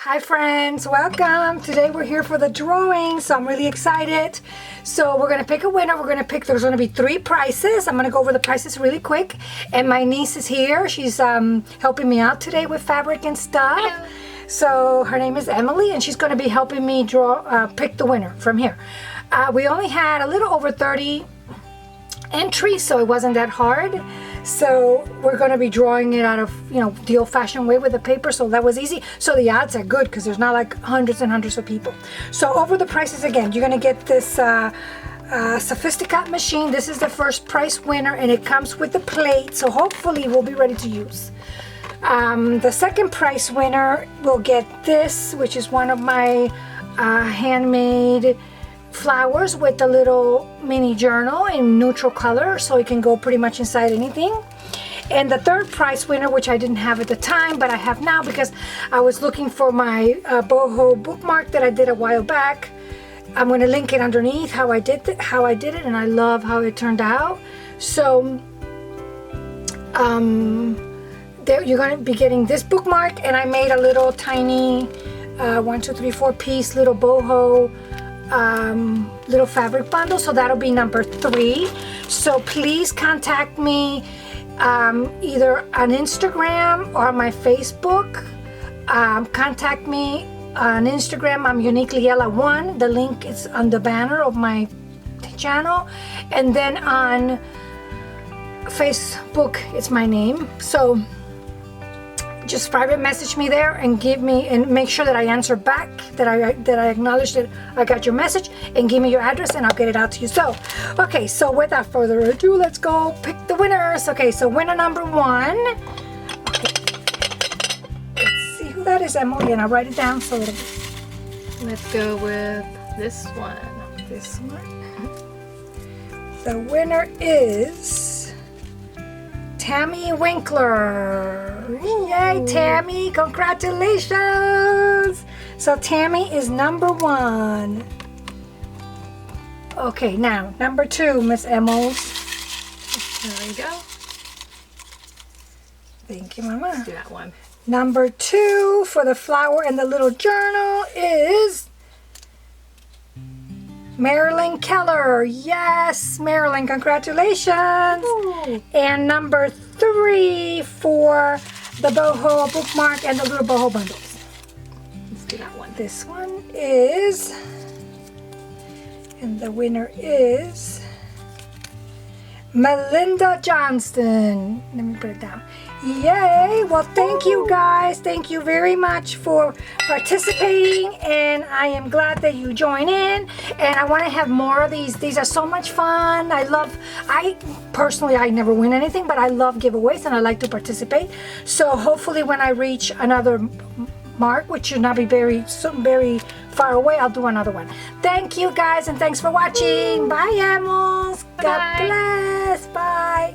Hi friends, welcome. Today we're here for the drawing, so I'm really excited. So we're gonna pick a winner. There's gonna be 3 prizes. I'm gonna go over the prizes really quick. And my niece is here. She's helping me out today with fabric and stuff. Hello. So her name is Emily, and she's gonna be helping me pick the winner from here. We only had a little over 30 entries, so it wasn't that hard. So we're going to be drawing it out of, the old-fashioned way with the paper, so that was easy. So the odds are good because there's not like hundreds and hundreds of people. So over the prices again, you're going to get this Sophisticat machine. This is the first prize winner, and it comes with the plate, so hopefully we'll be ready to use. The second prize winner will get this, which is one of my handmade flowers with a little mini journal in neutral color, so it can go pretty much inside anything. And the third prize winner, which I didn't have at the time but I have now because I was looking for my boho bookmark that I did a while back. I'm going to link it underneath how I did it, and I love how it turned out. So you're going to be getting this bookmark, and I made a little tiny 1, 2, 3, 4 piece little boho little fabric bundle, so that'll be number 3. So please contact me either on Instagram or on my Facebook. Contact me on Instagram. I'm UniquelyElla1. The link is on the banner of my channel, and then on Facebook it's my name. So just private message me there and make sure that I answer back, that I acknowledge that I got your message, and give me your address and I'll get it out to you. So, okay, so without further ado, let's go pick the winners. Okay, so winner number 1. Okay. Let's see who that is, Emily, and I'll write it down so that Let's go with this one. This one. The winner is Tammy Winkler. Yay, Tammy, congratulations. So Tammy is number 1. Okay, now number 2, Miss Emmels. There we go. Thank you, Mama. Let's do that one. Number 2 for the flower and the little journal is Marilyn Keller. Yes, Marilyn, congratulations. Ooh. And number 3 for the boho bookmark and the little boho bundles. Let's do that one. This one is, and the winner is Melinda Johnston. Let me put it down. Yay! Well, thank you guys. Thank you very much for participating, and I am glad that you join in, and I want to have more of these. These are so much fun. I personally never win anything, but I love giveaways and I like to participate. So hopefully when I reach another mark, which should not be very far away, I'll do another one. Thank you guys, and thanks for watching. Bye, Emmels. God bless. Bye.